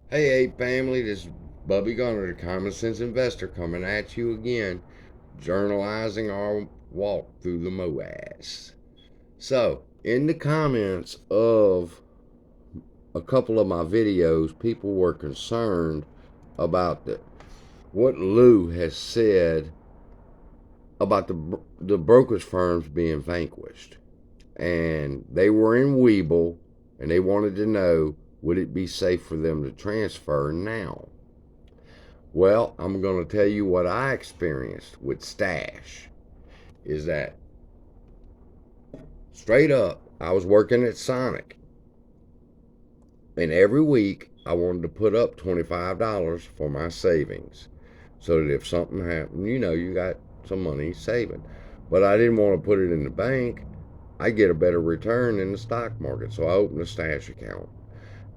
Hey, family, this is Bubby Gunner, the Common Sense Investor, coming at you again, journalizing our walk through the MOAS. So, in the comments of a couple of my videos, people were concerned about what Lou has said about the brokerage firms being vanquished. And they were in Weeble, and they wanted to know, would it be safe for them to transfer now? Well, I'm going to tell you what I experienced with Stash. Is that straight up, I was working at Sonic, and every week I wanted to put up $25 for my savings so that if something happened, you got some money saving. But I didn't want to put it in the bank. I get a better return in the stock market, so I opened a Stash account.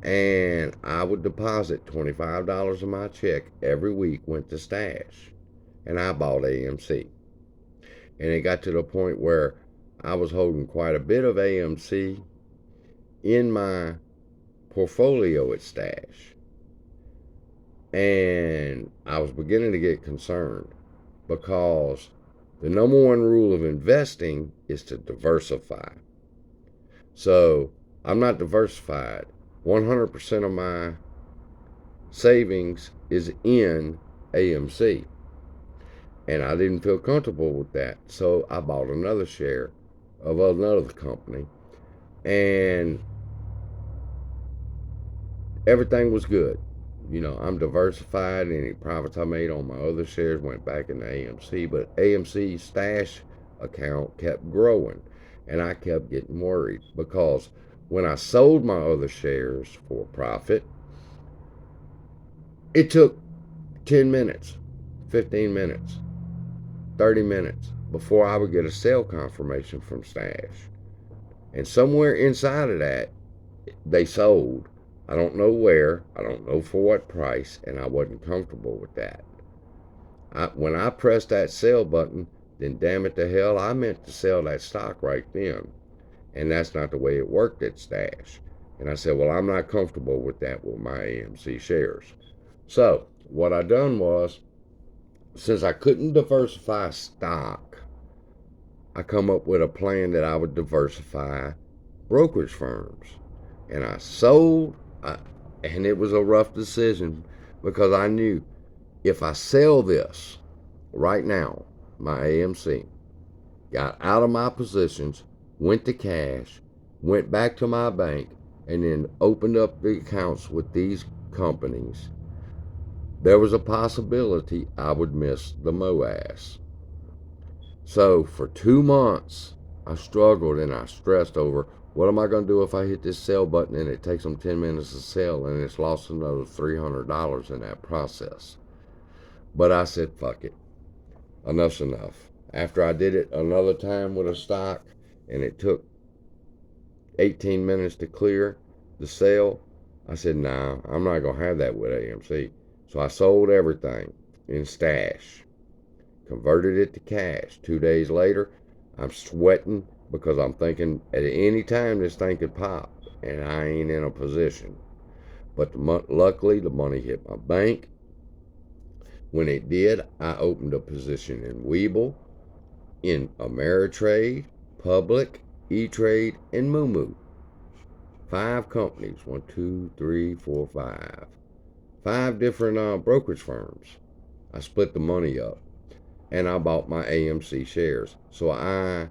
And I would deposit $25 of my check every week went to Stash, and I bought AMC. And it got to the point where I was holding quite a bit of AMC in my portfolio at Stash. And I was beginning to get concerned because the number one rule of investing is to diversify. So I'm not diversified. 100% of my savings is in AMC. And I didn't feel comfortable with that. So I bought another share of another company, and everything was good. I'm diversified. Any profits I made on my other shares went back into AMC, but AMC stash account kept growing, and I kept getting worried because when I sold my other shares for profit, it took 10 minutes, 15 minutes, 30 minutes before I would get a sale confirmation from Stash. And somewhere inside of that, they sold. I don't know where, I don't know for what price, and I wasn't comfortable with that. When I pressed that sell button, then damn it to hell, I meant to sell that stock right then. And that's not the way it worked at Stash. And I said, well, I'm not comfortable with that with my AMC shares. So what I done was, since I couldn't diversify stock, I come up with a plan that I would diversify brokerage firms. And I sold, and it was a rough decision because I knew if I sell this right now, my AMC, got out of my positions, went to cash, went back to my bank, and then opened up the accounts with these companies, there was a possibility I would miss the MOAS. So for 2 months, I struggled and I stressed over what am I going to do if I hit this sell button and it takes them 10 minutes to sell and it's lost another $300 in that process. But I said, fuck it. Enough's enough. After I did it another time with a stock and it took 18 minutes to clear the sale, I said, nah, I'm not going to have that with AMC. So I sold everything in Stash, converted it to cash. 2 days later, I'm sweating because I'm thinking at any time this thing could pop, and I ain't in a position. But luckily, the money hit my bank. When it did, I opened a position in Weeble, in Ameritrade, Public, E-Trade, and Moomoo. 5 companies. 1, 2, 3, 4, 5. 5 different brokerage firms. I split the money up, and I bought my AMC shares. So I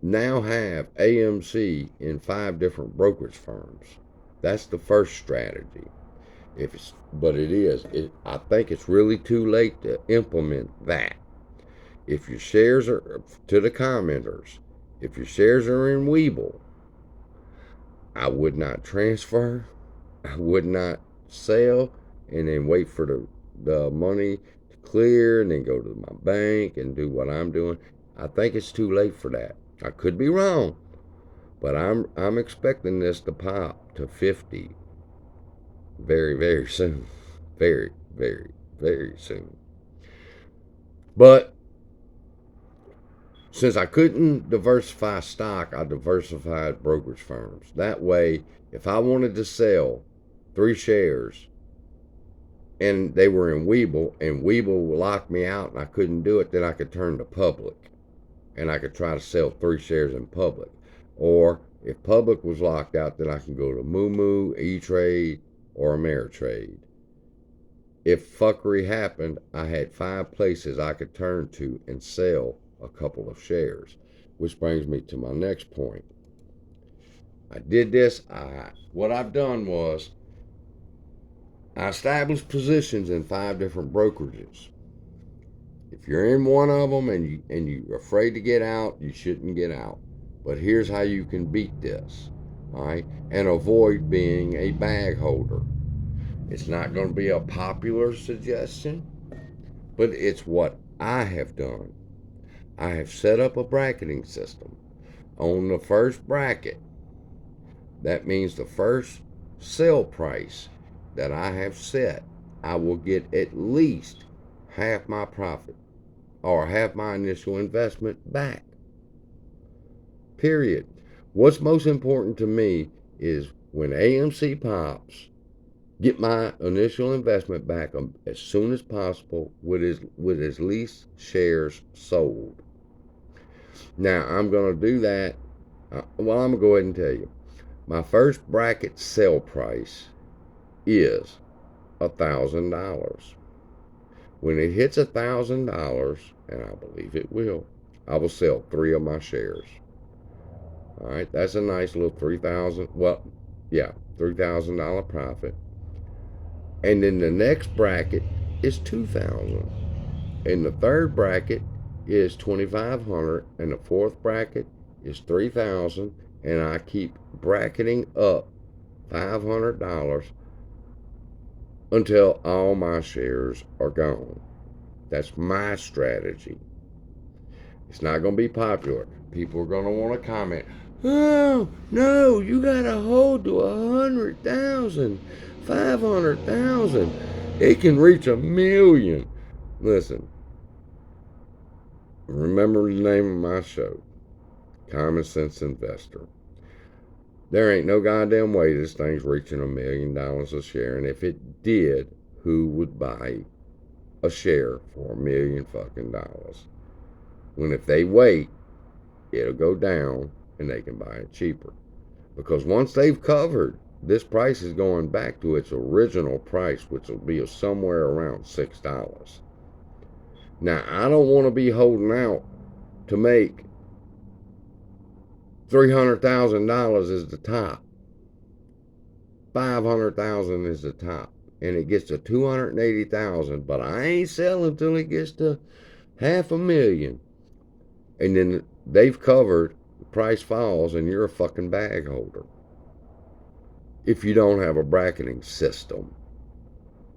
now have AMC in 5 different brokerage firms. That's the first strategy. But it is. I think it's really too late to implement that. If your shares are, to the commenters, if your shares are in Weeble, I would not transfer. I would not sell and then wait for the money to clear and then go to my bank and do what I'm doing. I think it's too late for that. I could be wrong, but I'm expecting this to pop to 50 very, very soon. Very, very, very soon. But since I couldn't diversify stock, I diversified brokerage firms. That way, if I wanted to sell 3 shares, and they were in Weeble, and Weeble locked me out and I couldn't do it, then I could turn to public and I could try to sell 3 shares in public. Or if public was locked out, then I can go to Moomoo, E-Trade, or Ameritrade. If fuckery happened, I had 5 places I could turn to and sell a couple of shares. Which brings me to my next point. I did this. What I've done was I established positions in 5 different brokerages. If you're in one of them and you're afraid to get out, you shouldn't get out. But here's how you can beat this, all right, and avoid being a bag holder. It's not going to be a popular suggestion, but it's what I have done. I have set up a bracketing system. On the first bracket, that means the first sell price that I have set, I will get at least half my profit or half my initial investment back. Period. What's most important to me is when AMC pops, get my initial investment back as soon as possible with as least shares sold. Now, I'm going to do that. Well, I'm going to go ahead and tell you. My first bracket sell price is $1,000. When it hits $1,000, and I believe it will, I will sell 3 of my shares. All right, that's a nice little $3,000 profit. And then the next bracket is $2,000, and the third bracket is $2,500, and the fourth bracket is $3,000, and I keep bracketing up $500 until all my shares are gone. That's my strategy. It's not going to be popular. People are going to want to comment, "Oh, no, you got to hold to 100,000, 500,000. It can reach 1,000,000. Listen, remember the name of my show, Common Sense Investor. There ain't no goddamn way this thing's reaching $1,000,000 a share, and if it did, who would buy a share for $1,000,000 fucking dollars? When if they wait, it'll go down and they can buy it cheaper. Because once they've covered, this price is going back to its original price, which will be somewhere around $6. Now, I don't want to be holding out to make $300,000 is the top. 500,000 is the top. And it gets to 280,000, but I ain't selling until it gets to 500,000. And then they've covered, the price falls, and you're a fucking bag holder. If you don't have a bracketing system.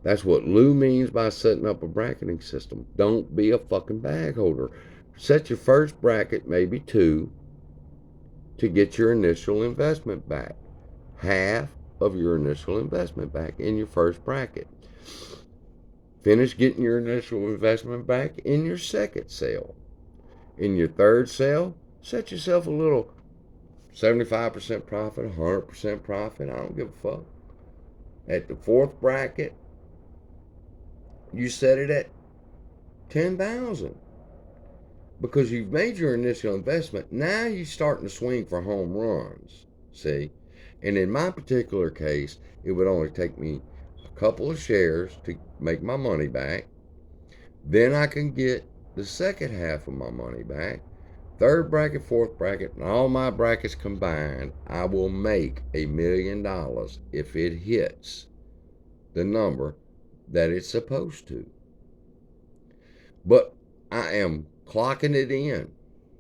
That's what Lou means by setting up a bracketing system. Don't be a fucking bag holder. Set your first bracket, maybe 2, to get your initial investment back. Half of your initial investment back in your first bracket. Finish getting your initial investment back in your second sale. In your third sale, set yourself a little 75% profit, 100% profit. I don't give a fuck. At the fourth bracket, you set it at 10,000 because you've made your initial investment. Now you're starting to swing for home runs. See? And in my particular case, it would only take me a couple of shares to make my money back. Then I can get the second half of my money back. Third bracket, fourth bracket, and all my brackets combined, I will make $1,000,000 if it hits the number that it's supposed to. But I am clocking it in.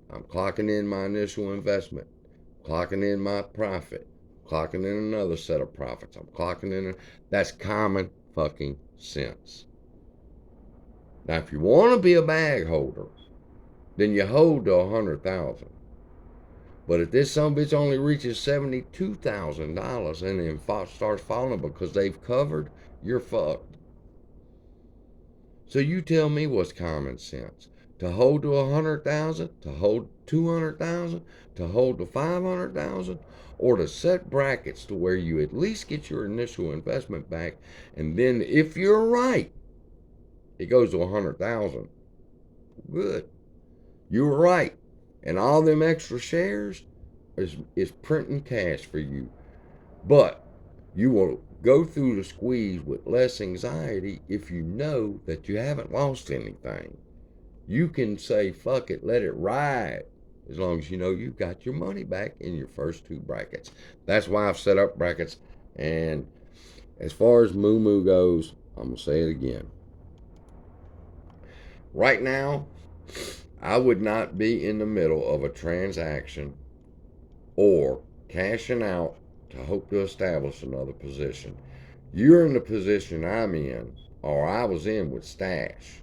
I'm clocking in my initial investment, clocking in my profit, clocking in another set of profits. I'm clocking in. That's common fucking sense. Now, if you want to be a bag holder, then you hold to 100,000. But if this bitch only reaches $72,000 and then starts falling because they've covered, you're fucked. So you tell me what's common sense. to hold to 100,000, to hold 200,000, to hold to 500,000, or to set brackets to where you at least get your initial investment back, and then if you're right, it goes to 100,000. Good, you were right, and all them extra shares is printing cash for you. But you will go through the squeeze with less anxiety if you know that you haven't lost anything. You can say, fuck it, let it ride, as long as you know you've got your money back in your first two brackets. That's why I've set up brackets. And as far as Moo Moo goes, I'm going to say it again. Right now, I would not be in the middle of a transaction or cashing out to hope to establish another position. You're in the position I'm in, or I was in with Stash.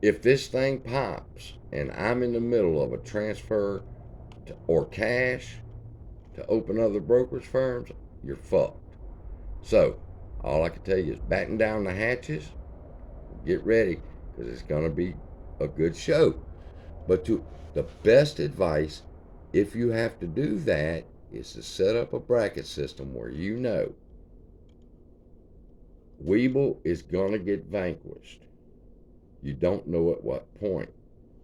If this thing pops and I'm in the middle of a transfer or cash to open other brokerage firms, you're fucked. So, all I can tell you is batten down the hatches, get ready, because it's going to be a good show. But the best advice, if you have to do that, is to set up a bracket system where you know Weeble is going to get vanquished. You don't know at what point.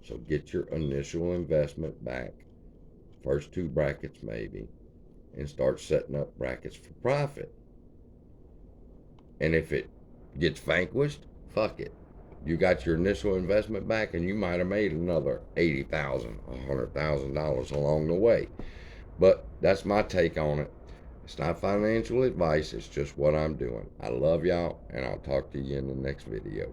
So get your initial investment back, first two brackets maybe, and start setting up brackets for profit. And if it gets vanquished, fuck it. You got your initial investment back, and you might have made another $80,000, $100,000 along the way. But that's my take on it. It's not financial advice, it's just what I'm doing. I love y'all, and I'll talk to you in the next video.